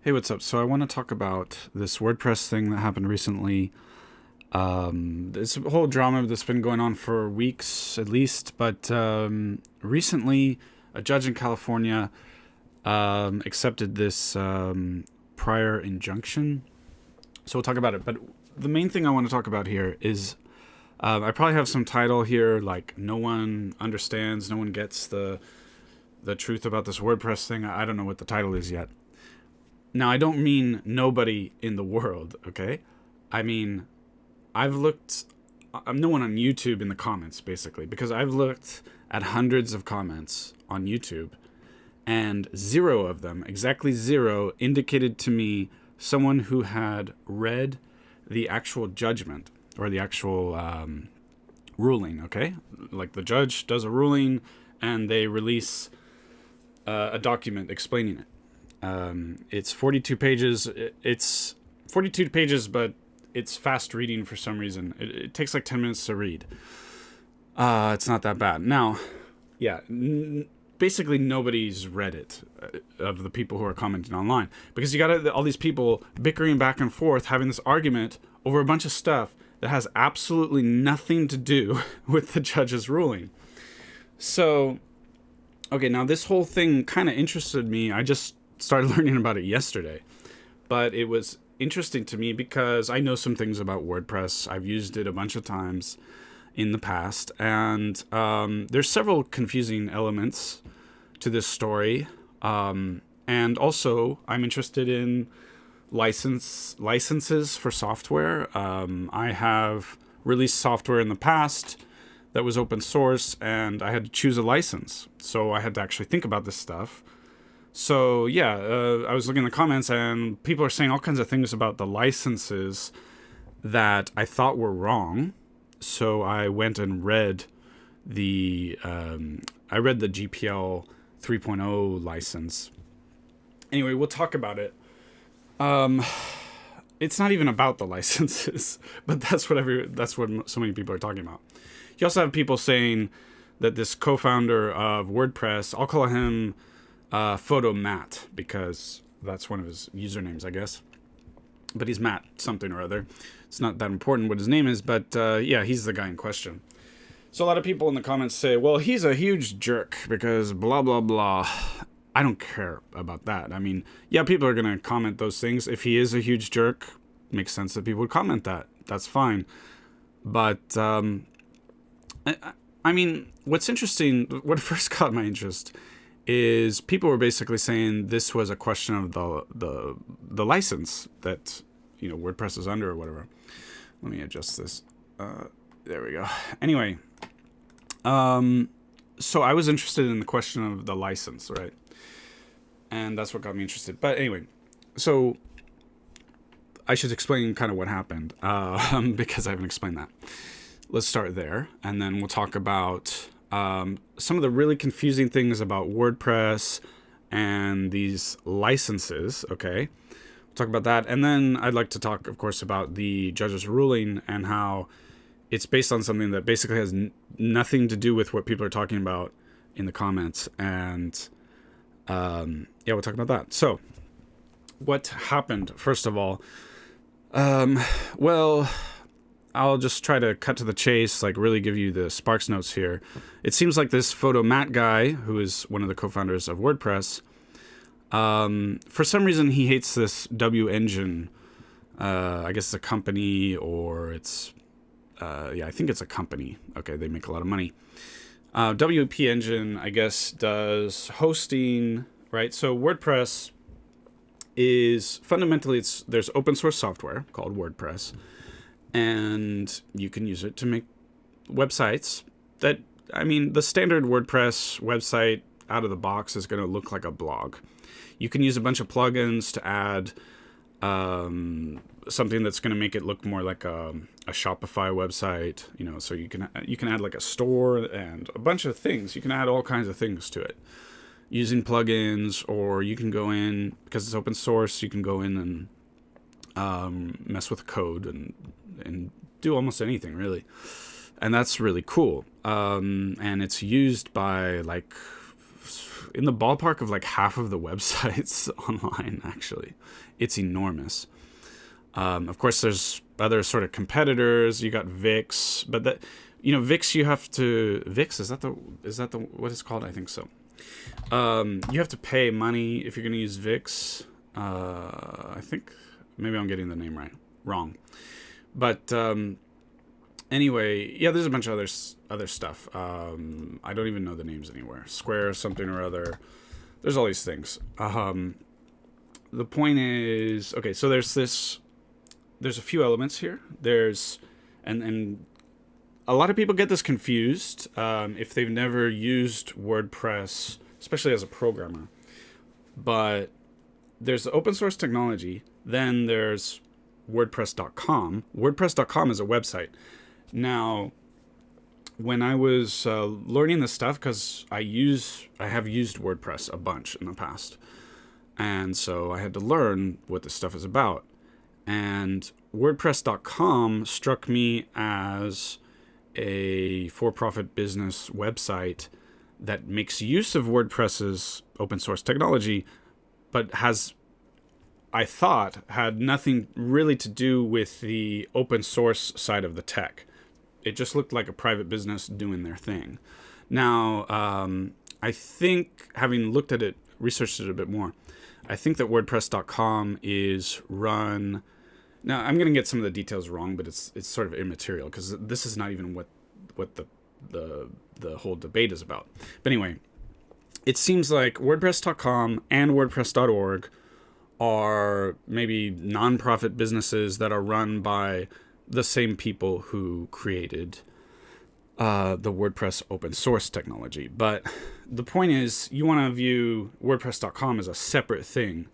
Hey, what's up? So I want to talk about this WordPress thing that happened recently. This whole drama that's been going on for weeks at least, but recently a judge in California accepted this prior injunction. So we'll talk about it. But the main thing I want to talk about here is I probably have some title here like no one understands, no one gets the truth about this WordPress thing. I don't know what the title is yet. Now, I don't mean nobody in the world, okay? I mean, I'm no one on YouTube in the comments, basically, because I've looked at hundreds of comments on YouTube, and zero of them, exactly zero, indicated to me someone who had read the actual judgment or the actual ruling, okay? Like the judge does a ruling and they release a document explaining it. It's 42 pages. It's 42 pages, but it's fast reading for some reason. It takes like 10 minutes to read. It's not that bad. Now, yeah, basically nobody's read it of the people who are commenting online because you got all these people bickering back and forth, having this argument over a bunch of stuff that has absolutely nothing to do with the judge's ruling. So, okay, now this whole thing kind of interested me. I just started learning about it yesterday, but it was interesting to me because I know some things about WordPress. I've used it a bunch of times in the past, and there's several confusing elements to this story. And also, I'm interested in licenses for software. I have released software in the past that was open source, and I had to choose a license. So I had to actually think about this stuff. So yeah, I was looking in the comments and people are saying all kinds of things about the licenses that I thought were wrong. So I went and read the GPL 3.0 license. Anyway, we'll talk about it. It's not even about the licenses, but that's what so many people are talking about. You also have people saying that this co-founder of WordPress, I'll call him Photo Matt, because that's one of his usernames, I guess. But he's Matt something or other. It's not that important what his name is, but yeah, he's the guy in question. So a lot of people in the comments say, well, he's a huge jerk because blah, blah, blah. I don't care about that. I mean, yeah, people are going to comment those things. If he is a huge jerk, makes sense that people would comment that. That's fine. But, I mean, what's interesting, what first caught my interest is people were basically saying this was a question of the license that WordPress is under or whatever. Let me adjust this. There we go. Anyway, so I was interested in the question of the license, right? And that's what got me interested. But anyway, so I should explain kind of what happened because I haven't explained that. Let's start there, and then we'll talk about some of the really confusing things about WordPress and these licenses, okay? We'll talk about that. And then I'd like to talk, of course, about the judge's ruling and how it's based on something that basically has nothing to do with what people are talking about in the comments. And yeah, we'll talk about that. So what happened, first of all? Well, I'll just try to cut to the chase, like really give you the Sparks notes here. It seems like this Photo Matt guy, who is one of the co-founders of WordPress, for some reason he hates this W Engine. I guess it's a company, or it's, yeah, I think it's a company. Okay, they make a lot of money. WP Engine, I guess, does hosting, right? So WordPress is fundamentally, there's open source software called WordPress, and you can use it to make websites that, I mean, the standard WordPress website out of the box is going to look like a blog. You can use a bunch of plugins to add something that's going to make it look more like a Shopify website, so you can add like a store and a bunch of things. You can add all kinds of things to it using plugins, or you can go in, because it's open source, you can go in and mess with code and do almost anything, really. And that's really cool. And it's used by like in the ballpark of like half of the websites online, actually. It's enormous. Of course, there's other sort of competitors. You got Wix, but that, Wix, you have to, Wix, is that the what it's called? I think so. You have to pay money if you're going to use Wix. I think maybe I'm getting the name wrong. But anyway, yeah, there's a bunch of other stuff. I don't even know the names anywhere. Square something or other. There's all these things. The point is, okay, so there's a few elements here. And a lot of people get this confused if they've never used WordPress, especially as a programmer. But there's the open source technology. Then there's WordPress.com. WordPress.com is a website. Now, when I was learning this stuff, because I have used WordPress a bunch in the past, and so I had to learn what this stuff is about. And WordPress.com struck me as a for-profit business website that makes use of WordPress's open source technology, but I thought, had nothing really to do with the open source side of the tech. It just looked like a private business doing their thing. Now, I think, having looked at it, researched it a bit more, I think that WordPress.com is run... Now, I'm going to get some of the details wrong, but it's sort of immaterial, because this is not even what the whole debate is about. But anyway, it seems like WordPress.com and WordPress.org are maybe non-profit businesses that are run by the same people who created the WordPress open source technology. But the point is, you want to view WordPress.com as a separate thing.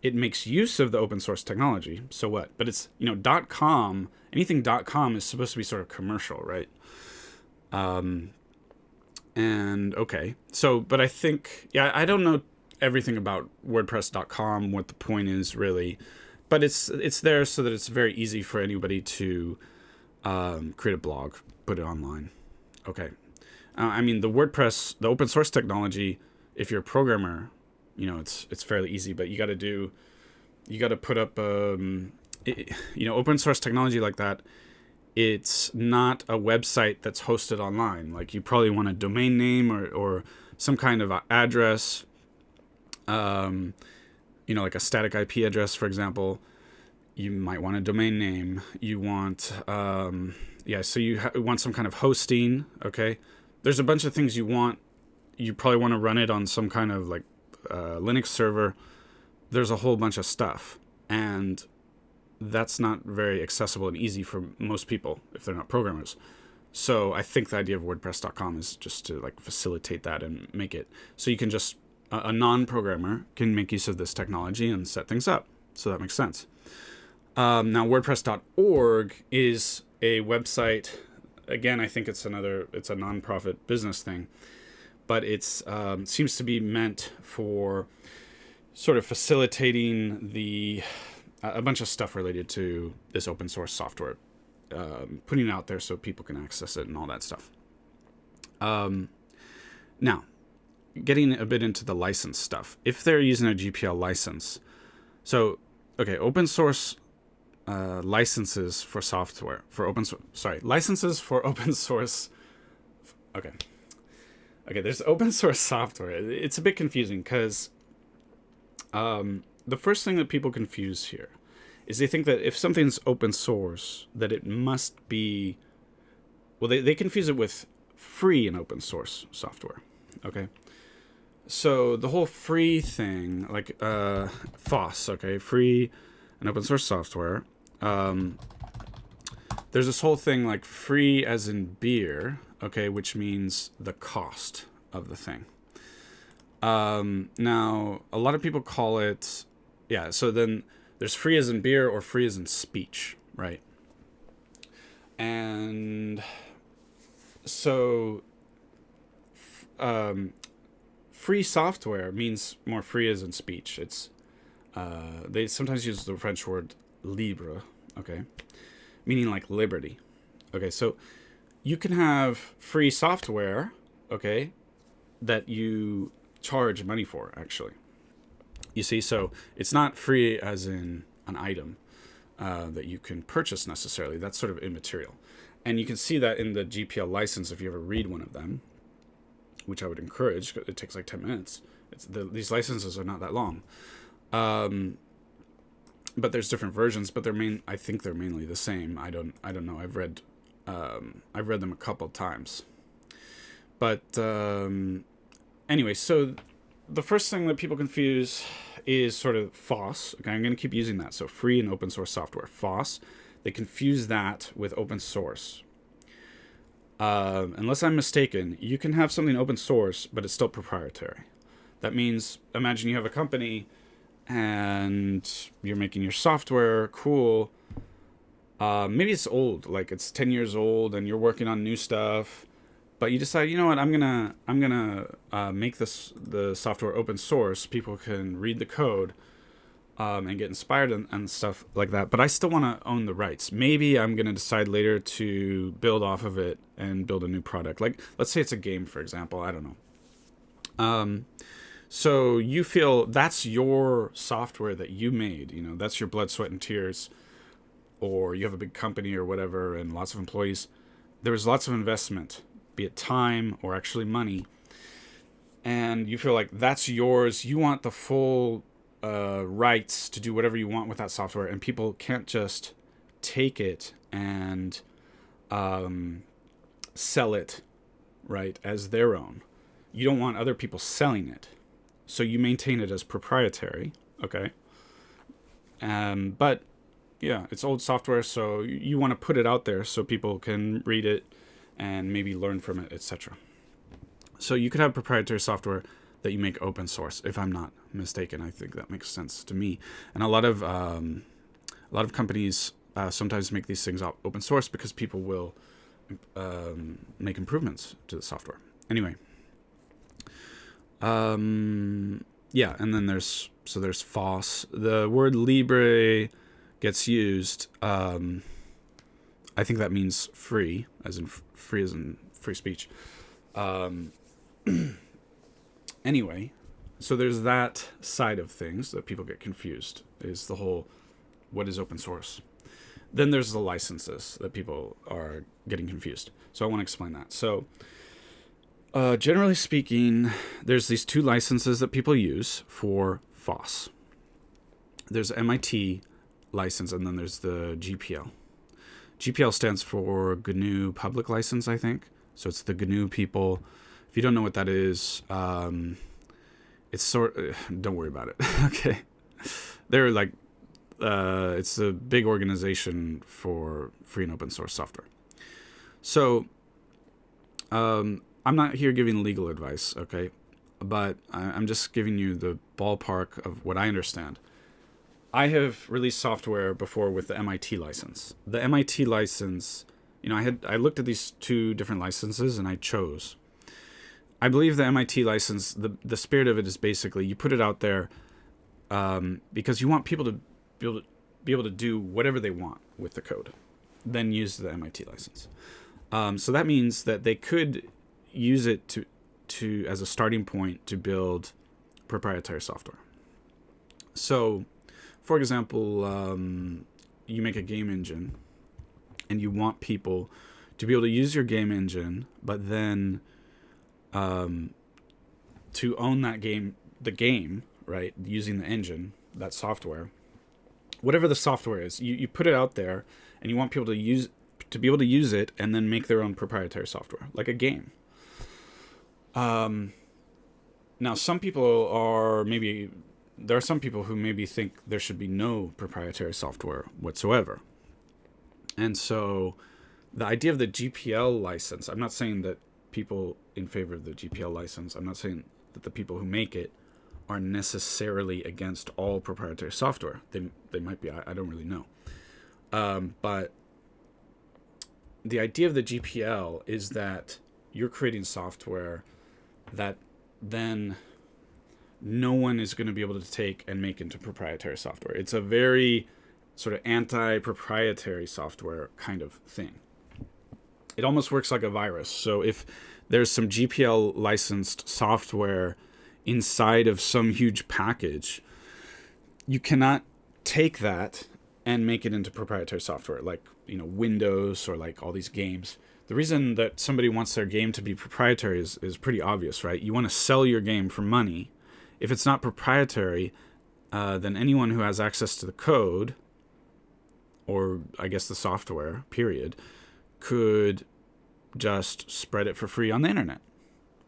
It makes use of the open source technology, so what? But it's, .com, anything .com is supposed to be sort of commercial, right? And okay, so, but I think, I don't know everything about WordPress.com, what the point is really, but it's there so that it's very easy for anybody to create a blog, put it online. Okay. I mean, the WordPress, the open source technology, if you're a programmer, it's fairly easy, but you got to put up, open source technology like that. It's not a website that's hosted online. Like, you probably want a domain name or some kind of address, like a static IP address, for example. You might want a domain name. You want, so you want some kind of hosting, okay? There's a bunch of things you want. You probably want to run it on some kind of, Linux server. There's a whole bunch of stuff. And that's not very accessible and easy for most people if they're not programmers. So I think the idea of WordPress.com is just to facilitate that and make it so you can just, a non-programmer can make use of this technology and set things up. So that makes sense. Now WordPress.org is a website. Again, I think it's a non-profit business thing, but it's seems to be meant for sort of facilitating a bunch of stuff related to this open source software, putting it out there so people can access it and all that stuff. Now, getting a bit into the license stuff. If they're using a GPL license, so, okay, open source licenses for software, licenses for open source. Okay, there's open source software. It's a bit confusing because the first thing that people confuse here is they think that if something's open source, that it must be, they confuse it with free and open source software, okay? So the whole free thing, like FOSS, okay, free and open source software, there's this whole thing like free as in beer, okay, which means the cost of the thing. Now, a lot of people call it, so then there's free as in beer or free as in speech, right? And so free software means more free as in speech. It's they sometimes use the French word libre, okay, meaning like liberty. Okay, so you can have free software, okay, that you charge money for, actually. You see, so it's not free as in an item that you can purchase necessarily. That's sort of immaterial. And you can see that in the GPL license if you ever read one of them, which I would encourage. It takes like 10 minutes. These licenses are not that long. But there's different versions, but I think they're mainly the same. I don't know. I've read them a couple times. But anyway, so the first thing that people confuse is sort of FOSS. Okay, I'm going to keep using that. So free and open source software. FOSS. They confuse that with open source. Unless I'm mistaken, you can have something open source, but it's still proprietary. That means, imagine you have a company and you're making your software. Cool. Maybe it's old, like it's 10 years old, and you're working on new stuff. But you decide, you know what, I'm gonna make the software open source. People can read the code and get inspired and stuff like that. But I still want to own the rights. Maybe I'm gonna decide later to build off of it and build a new product. Like, let's say it's a game, for example. I don't know. So you feel that's your software that you made. You know, that's your blood, sweat, and tears. Or you have a big company or whatever and lots of employees. There's lots of investment, be it time or actually money, and you feel like that's yours. You want the full rights to do whatever you want with that software, and people can't just take it and sell it, right, as their own. You don't want other people selling it, so you maintain it as proprietary, okay? But yeah, it's old software, so you want to put it out there so people can read it and maybe learn from it, etc. So you could have proprietary software that you make open source, if I'm not mistaken. I think that makes sense to me. And a lot of companies sometimes make these things open source because people will make improvements to the software. Anyway, yeah, and then there's FOSS. The word Libre gets used. I think that means free, as in free speech. Anyway, so there's that side of things that people get confused, is the whole, what is open source? Then there's the licenses that people are getting confused. So I want to explain that. So generally speaking, there's these two licenses that people use for FOSS. There's MIT license, and then there's the GPL. GPL stands for GNU Public License, I think. So it's the GNU people. If you don't know what that is, it's don't worry about it. Okay, they're like it's a big organization for free and open source software. So I'm not here giving legal advice, okay, but I'm just giving you the ballpark of what I understand. I have released software before with the MIT license. The MIT license, you know, I looked at these two different licenses and I chose. I believe the MIT license, the spirit of it is basically you put it out there because you want people to be able to do whatever they want with the code, then use the MIT license. So that means that they could use it to as a starting point to build proprietary software. So, for example, you make a game engine and you want people to be able to use your game engine, but then to own that the game, right, using the engine, that software, whatever the software is, you put it out there and you want people to be able to use it and then make their own proprietary software, like a game. Now, some people there are some people who maybe think there should be no proprietary software whatsoever. And so the idea of the GPL license, I'm not saying that people in favor of the GPL license, I'm not saying that the people who make it are necessarily against all proprietary software. They might be, I don't really know. But the idea of the GPL is that you're creating software that then no one is going to be able to take and make into proprietary software. It's a very sort of anti-proprietary software kind of thing. It almost works like a virus. So if there's some GPL licensed software inside of some huge package, you cannot take that and make it into proprietary software like, Windows or like all these games. The reason that somebody wants their game to be proprietary is pretty obvious, right? You want to sell your game for money. If it's not proprietary, then anyone who has access to the code, or I guess the software, period, could just spread it for free on the internet,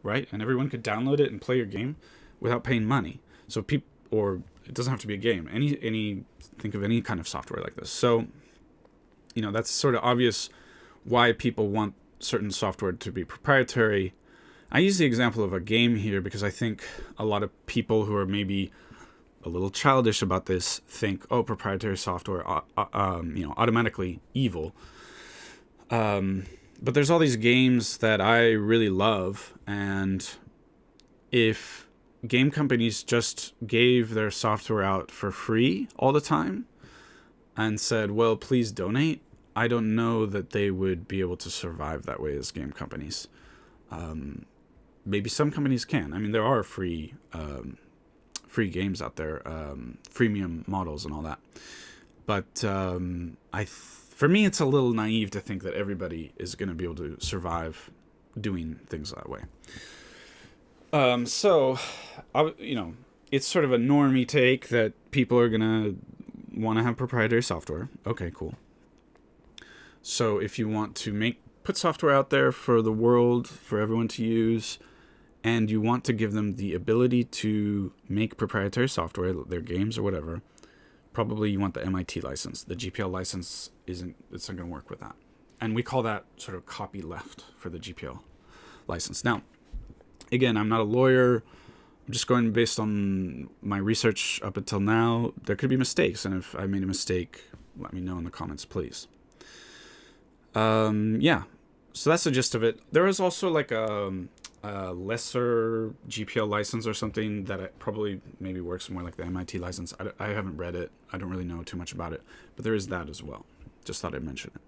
right? And everyone could download it and play your game without paying money. So or it doesn't have to be a game. Think of any kind of software like this. So, that's sort of obvious why people want certain software to be proprietary. I use the example of a game here because I think a lot of people who are maybe a little childish about this think, oh, proprietary software, automatically evil. But there's all these games that I really love, and if game companies just gave their software out for free all the time and said, well, please donate, I don't know that they would be able to survive that way as game companies. Maybe some companies can. I mean, there are free games out there, freemium models and all that. But for me, it's a little naive to think that everybody is going to be able to survive doing things that way. So, it's sort of a normie take that people are going to want to have proprietary software. Okay, cool. So if you want to put software out there for the world, for everyone to use, and you want to give them the ability to make proprietary software, their games or whatever, probably you want the MIT license. The GPL license it's not going to work with that. And we call that sort of copyleft for the GPL license. Now, again, I'm not a lawyer. I'm just going based on my research up until now. There could be mistakes, and if I made a mistake, let me know in the comments, please. So that's the gist of it. There is also like a lesser GPL license or something that probably maybe works more like the MIT license. I haven't read it. I don't really know too much about it, but there is that as well. Just thought I'd mention it.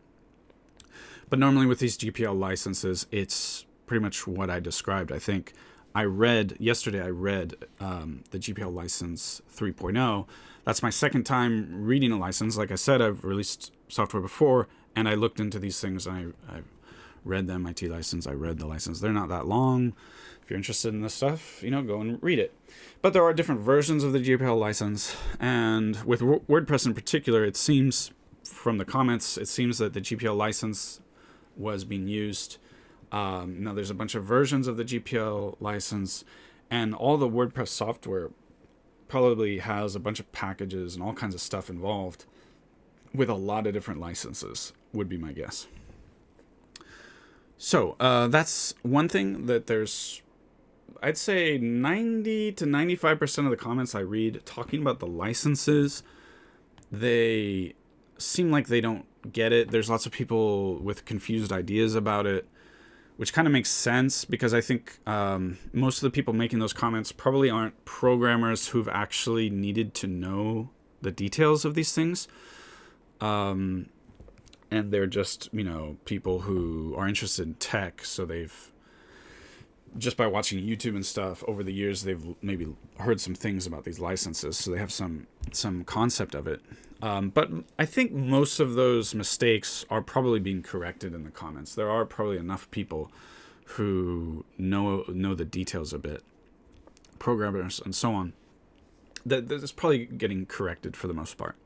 But normally with these GPL licenses, it's pretty much what I described. I think yesterday I read the GPL license 3.0. That's my second time reading a license. Like I said, I've released software before, and I looked into these things, and I read the MIT license. I read the license. They're not that long. If you're interested in this stuff, go and read it. But there are different versions of the GPL license, and with WordPress in particular, it seems from the comments, it seems that the GPL license was being used. Now there's a bunch of versions of the GPL license, and all the WordPress software probably has a bunch of packages and all kinds of stuff involved with a lot of different licenses, would be my guess. So that's one thing that there's, I'd say 90 to 95% of the comments I read talking about the licenses, they seem like they don't get it. There's lots of people with confused ideas about it, which kind of makes sense because I think most of the people making those comments probably aren't programmers who've actually needed to know the details of these things. And they're just, people who are interested in tech. So they've, just by watching YouTube and stuff over the years, they've maybe heard some things about these licenses. So they have some concept of it. But I think most of those mistakes are probably being corrected in the comments. There are probably enough people who know the details a bit, programmers and so on, that is probably getting corrected for the most part.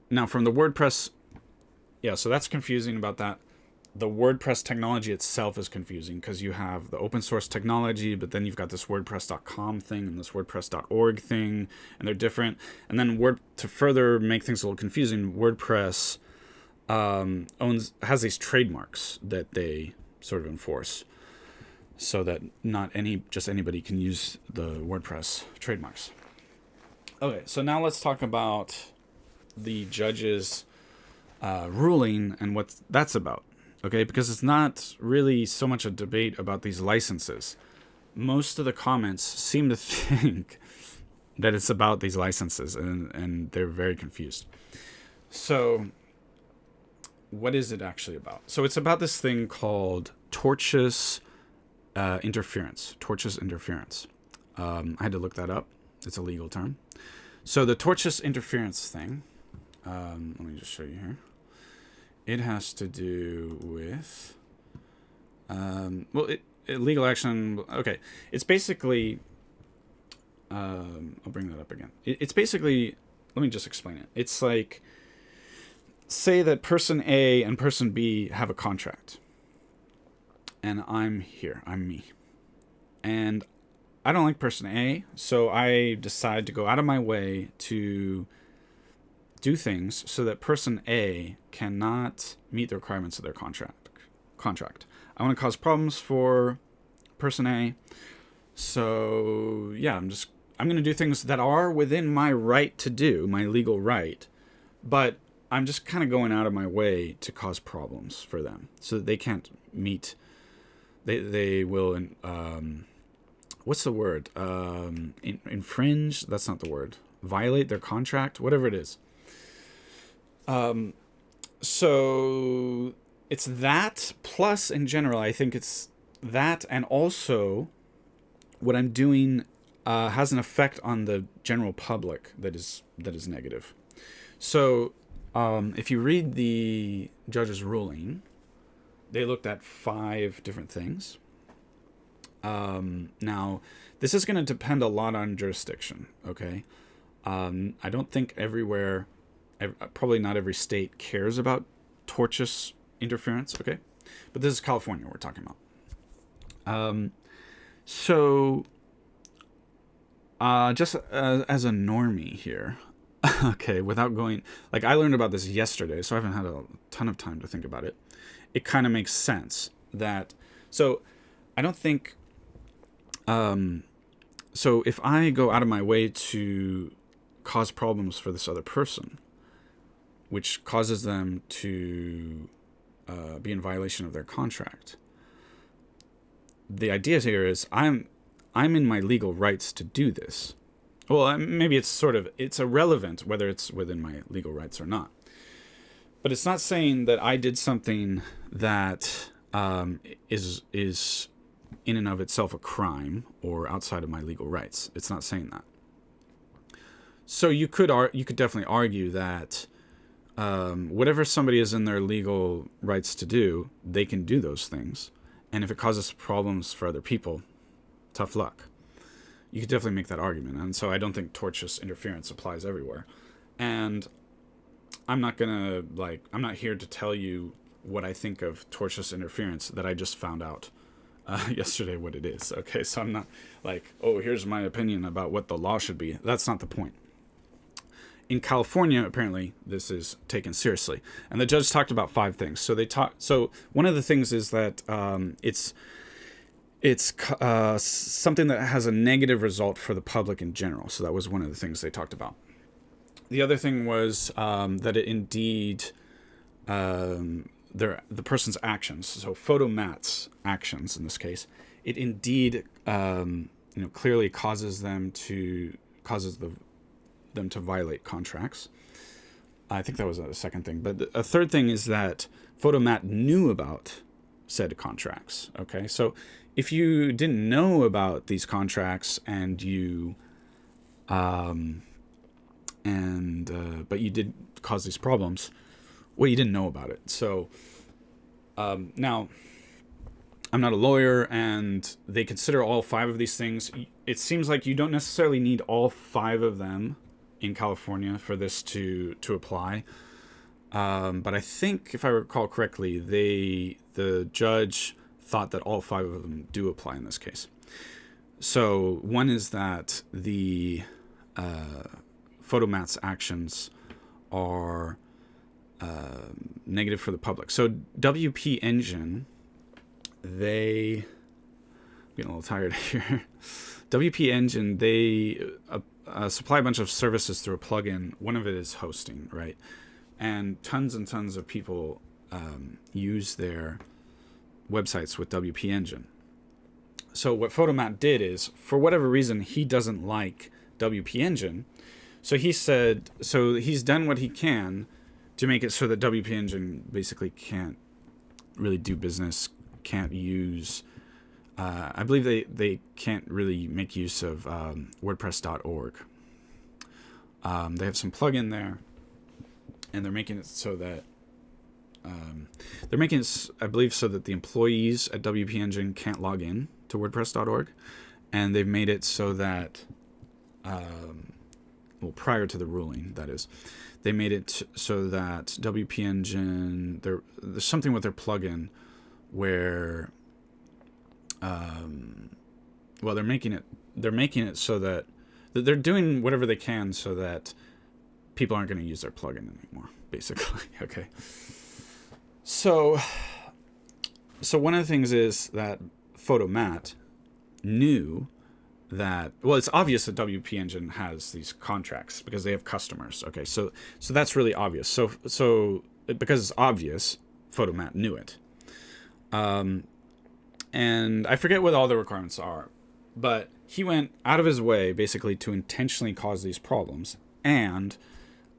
Now from the WordPress, so that's confusing about that. The WordPress technology itself is confusing because you have the open source technology, but then you've got this WordPress.com thing and this WordPress.org thing, and they're different. And then to further make things a little confusing, WordPress has these trademarks that they sort of enforce, so that not just anybody can use the WordPress trademarks. Okay, so now let's talk about the judge's ruling and what that's about. Okay, because it's not really so much a debate about these licenses. Most of the comments seem to think that it's about these licenses, and they're very confused. So what is it actually about? So it's about this thing called tortious interference, tortious interference. I had to look that up. It's a legal term. So the tortious interference thing, let me just show you here. It has to do with, legal action. Okay, it's basically, I'll bring that up again. It's basically, let me just explain it. It's like, say that person A and person B have a contract. And I'm here, I'm me. And I don't like person A, so I decide to go out of my way to do things so that person A cannot meet the requirements of their contract. I want to cause problems for person A. So yeah, I'm going to do things that are within my right to do, my legal right, but I'm just kind of going out of my way to cause problems for them so that they can't meet. They will, what's the word? Infringe? That's not the word. Violate their contract? Whatever it is. So it's that, plus in general, I think it's that, and also what I'm doing has an effect on the general public that is negative. So if you read the judge's ruling, they looked at 5 different things. Now, this is going to depend a lot on jurisdiction, okay? I don't think everywhere, probably not every state cares about tortious interference, okay? But this is California we're talking about. So, just as a normie here, okay, without going, like I learned about this yesterday, so I haven't had a ton of time to think about it. It kind of makes sense that, so I don't think, so if I go out of my way to cause problems for this other person, which causes them to be in violation of their contract, the idea here is I'm in my legal rights to do this. Well, maybe it's irrelevant whether it's within my legal rights or not. But it's not saying that I did something that is in and of itself a crime or outside of my legal rights. It's not saying that. So you could definitely argue that whatever somebody is in their legal rights to do, they can do those things. And if it causes problems for other people, tough luck. You could definitely make that argument. And so I don't think tortious interference applies everywhere. And I'm not here to tell you what I think of tortious interference that I just found out yesterday what it is. Okay, so I'm not like, oh, here's my opinion about what the law should be. That's not the point. In California, apparently, this is taken seriously. And the judge talked about 5 things. So one of the things is that it's something that has a negative result for the public in general. So that was one of the things they talked about. The other thing was that it indeed, the person's actions, so Photomat's actions in this case, it indeed clearly causes them to violate contracts. I think that was a second thing. But a third thing is that Photomat knew about said contracts. Okay, so if you didn't know about these contracts and you but you did cause these problems, well, you didn't know about it. So now I'm not a lawyer, and they consider all 5 of these things. It seems like you don't necessarily need all 5 of them in California for this to apply. But I think, if I recall correctly, the judge thought that all 5 of them do apply in this case. So one is that the Photomat's actions are negative for the public. So WP Engine, I'm getting a little tired here. WP Engine, they supply a bunch of services through a plugin. One of it is hosting, right? And tons of people use their websites with WP Engine. So what Photomat did is, for whatever reason, he doesn't like WP Engine. So he said, so he's done what he can to make it so that WP Engine basically can't really do business, can't use I believe they can't really make use of WordPress.org. They have some plugin there, and they're making it so that I believe, so that the employees at WP Engine can't log in to WordPress.org, and they've made it so that, prior to the ruling, that is, they made it so that WP Engine, there's something with their plugin where, they're making it so that they're doing whatever they can so that people aren't going to use their plugin anymore, basically. Okay. So one of the things is that Photomat knew that, it's obvious that WP Engine has these contracts because they have customers. Okay, so that's really obvious. So because it's obvious, Photomat knew it. And I forget what all the requirements are, but he went out of his way basically to intentionally cause these problems, and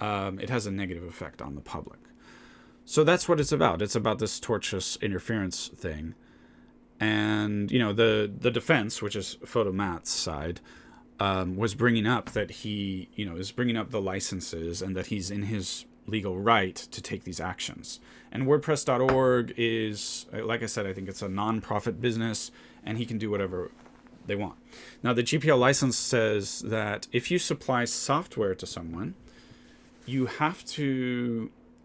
it has a negative effect on the public. So that's what it's about. It's about this tortious interference thing. And, the defense, which is Photomat's side, was bringing up that he, is bringing up the licenses and that he's in his legal right to take these actions. And WordPress.org is, like I said, I think it's a non-profit business, and he can do whatever they want. Now, the GPL license says that if you supply software to someone, it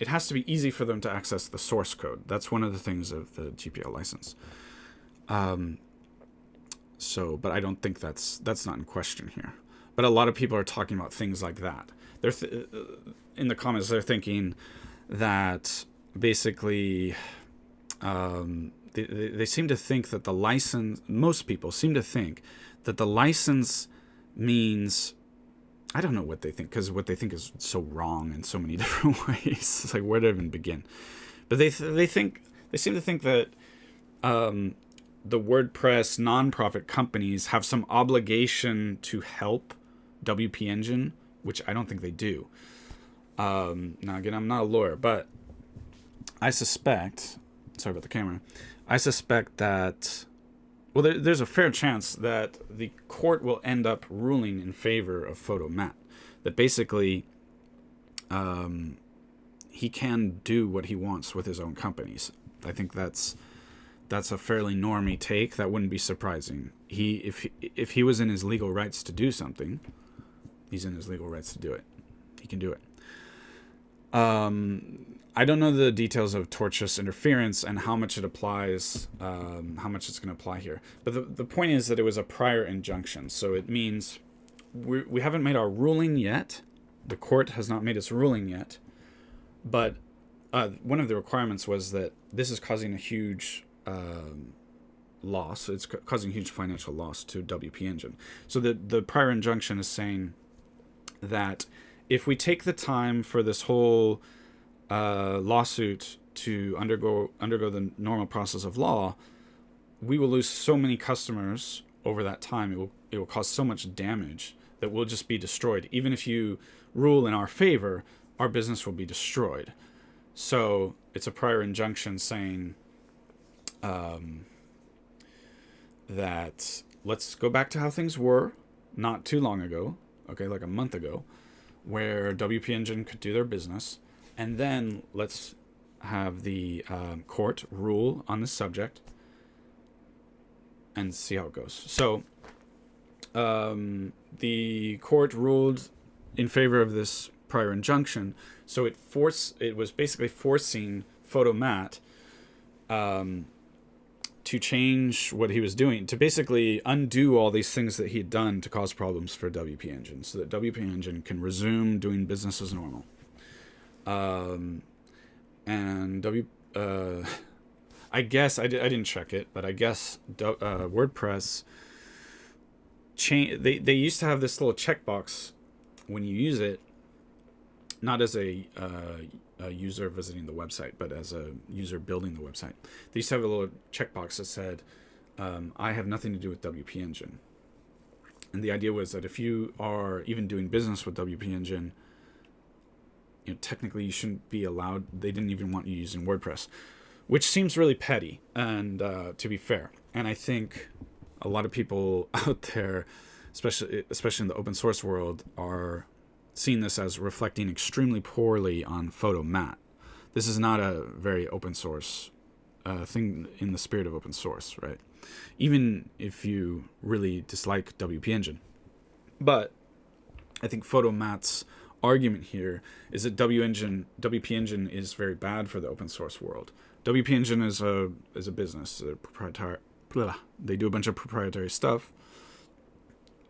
has to be easy for them to access the source code. That's one of the things of the GPL license. But I don't think that's not in question here. But a lot of people are talking about things like that. They're in the comments, they're thinking that basically they seem to think that the license, most people seem to think that the license means, I don't know what they think, because what they think is so wrong in so many different ways. It's like, where to even begin? But they seem to think that the WordPress nonprofit companies have some obligation to help WP Engine, which I don't think they do. Now, again, I'm not a lawyer, but I suspect, sorry about the camera, I suspect that, there's a fair chance that the court will end up ruling in favor of Photomat. That basically he can do what he wants with his own companies. I think that's a fairly normie take. That wouldn't be surprising. If he was in his legal rights to do something, he's in his legal rights to do it. He can do it. I don't know the details of tortious interference and how much it applies, how much it's going to apply here. But the point is that it was a prior injunction. So it means we haven't made our ruling yet. The court has not made its ruling yet. But one of the requirements was that this is causing a huge loss. It's causing huge financial loss to WP Engine. So the prior injunction is saying that if we take the time for this whole lawsuit to undergo the normal process of law, we will lose so many customers over that time. It will cause so much damage that we'll just be destroyed. Even if you rule in our favor, our business will be destroyed. So it's a prior injunction saying that let's go back to how things were not too long ago, okay, like a month ago, where WP Engine could do their business, and then let's have the court rule on this subject and see how it goes. So the court ruled in favor of this prior injunction, so it was basically forcing Photomat to change what he was doing, to basically undo all these things that he had done to cause problems for WP Engine, so that WP Engine can resume doing business as normal. I guess I didn't check it, but I guess WordPress they used to have this little checkbox when you use it, not as a user visiting the website, but as a user building the website. They used to have a little checkbox that said, I have nothing to do with WP Engine. And the idea was that if you are even doing business with WP Engine, technically you shouldn't be allowed. They didn't even want you using WordPress. which seems really petty, and to be fair. And I think a lot of people out there, especially in the open source world, are seeing this as reflecting extremely poorly on Photomat. This is not a very open source thing in the spirit of open source, right? Even if you really dislike WP Engine. But I think Photomat's argument here is that WP Engine is very bad for the open source world. WP Engine is a business. They're proprietary. They do a bunch of proprietary stuff.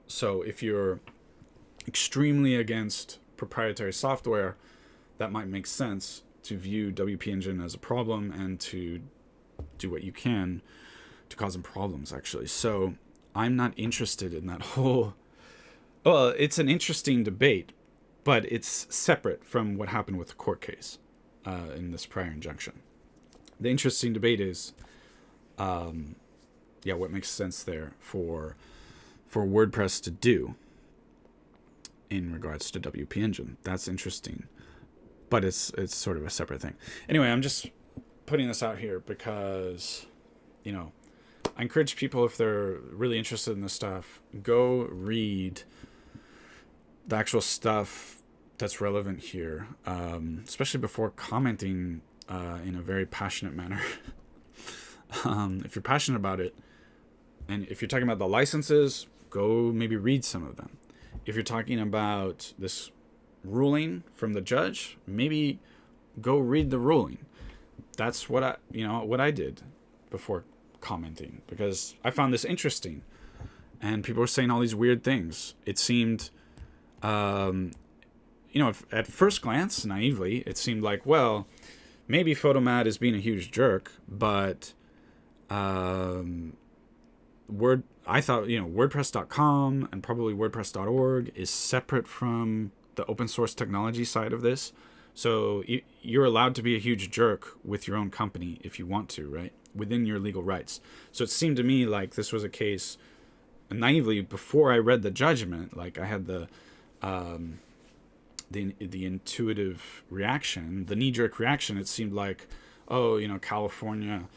So if you're extremely against proprietary software, that might make sense to view WP Engine as a problem and to do what you can to cause them problems, actually. So I'm not interested in that whole... Well, it's an interesting debate, but it's separate from what happened with the court case in this prior injunction. The interesting debate is, what makes sense there for WordPress to do in regards to WP Engine. That's interesting, but it's sort of a separate thing. Anyway, I'm just putting this out here because, I encourage people, if they're really interested in this stuff, go read the actual stuff that's relevant here, especially before commenting in a very passionate manner. If you're passionate about it, and if you're talking about the licenses, go maybe read some of them. If you're talking about this ruling from the judge, maybe go read the ruling. That's what I did before commenting, because I found this interesting, and people were saying all these weird things. It seemed, at first glance, naively, it seemed like, well, maybe Photomat is being a huge jerk, but I thought, WordPress.com and probably WordPress.org is separate from the open source technology side of this. So you're allowed to be a huge jerk with your own company if you want to, right? Within your legal rights. So it seemed to me like this was a case, naively, before I read the judgment, like I had the intuitive reaction, the knee-jerk reaction. It seemed like, California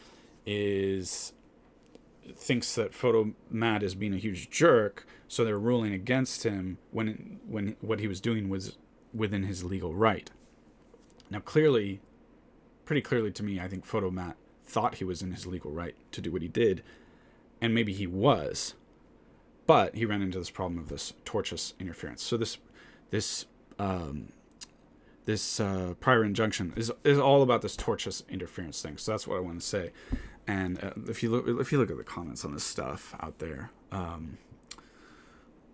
thinks that Photomat is being a huge jerk, so they're ruling against him when what he was doing was within his legal right. Now, pretty clearly to me, I think Photomat thought he was in his legal right to do what he did, and maybe he was, but he ran into this problem of this tortious interference. So this prior injunction is all about this tortious interference thing. So that's what I want to say. And if you look at the comments on this stuff out there,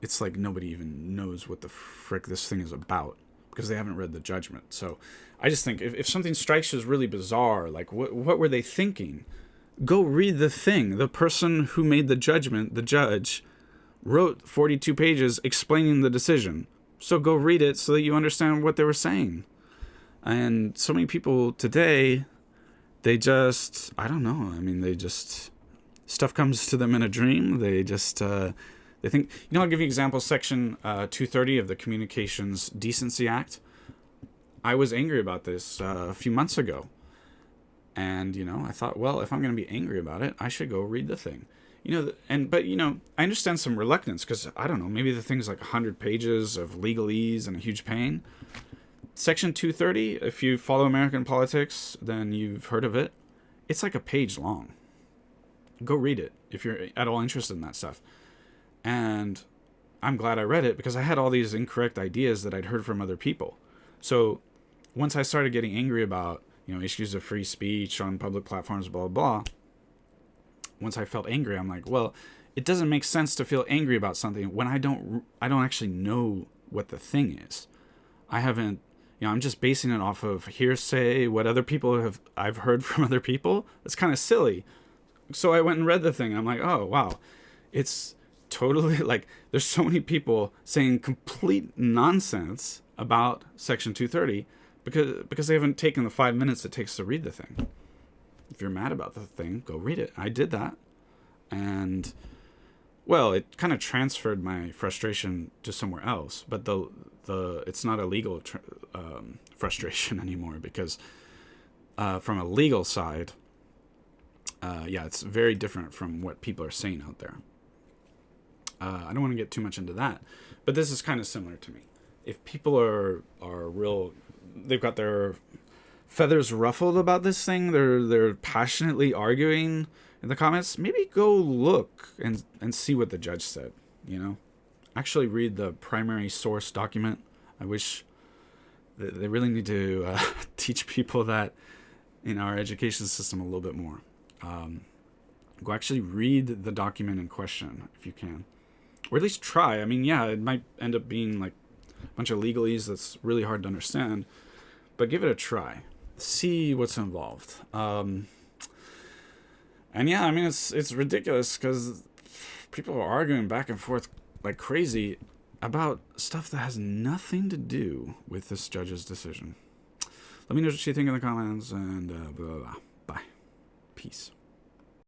it's like nobody even knows what the frick this thing is about because they haven't read the judgment. So I just think if something strikes you as really bizarre, like what were they thinking? Go read the thing. The person who made the judgment, the judge, wrote 42 pages explaining the decision. So go read it so that you understand what they were saying. And so many people today, they just, I don't know. I mean, stuff comes to them in a dream. They just, they think, I'll give you an example. Section 230 of the Communications Decency Act. I was angry about this a few months ago. And, I thought, well, if I'm going to be angry about it, I should go read the thing. But I understand some reluctance because, I don't know, maybe the thing's like 100 pages of legalese and a huge pain. Section 230, if you follow American politics, then you've heard of it. It's like a page long. Go read it if you're at all interested in that stuff. And I'm glad I read it because I had all these incorrect ideas that I'd heard from other people. So once I started getting angry about, issues of free speech on public platforms, blah, blah, blah, once I felt angry, I'm like, well, it doesn't make sense to feel angry about something when I don't actually know what the thing is. I haven't, I'm just basing it off of hearsay, what other people I've heard from other people. It's kind of silly. So I went and read the thing. I'm like, oh, wow. It's totally like, there's so many people saying complete nonsense about Section 230 because they haven't taken the 5 minutes it takes to read the thing. If you're mad about the thing, go read it. I did that. And, well, it kind of transferred my frustration to somewhere else. But it's not a legal frustration anymore because from a legal side, Yeah, it's very different from what people are saying out there. I don't want to get too much into that, but this is kind of similar to me. If people are real, they've got their feathers ruffled about this thing, they're passionately arguing in the comments, maybe go look and see what the judge said, you know? Actually read the primary source document. I wish they really need to teach people that in our education system a little bit more. Go actually read the document in question if you can. Or at least try. I mean, yeah, it might end up being like a bunch of legalese that's really hard to understand, but give it a try. See what's involved. And yeah, I mean, it's ridiculous because people are arguing back and forth like crazy about stuff that has nothing to do with this judge's decision. Let me know what you think in the comments, and blah, blah, blah. Bye. Peace.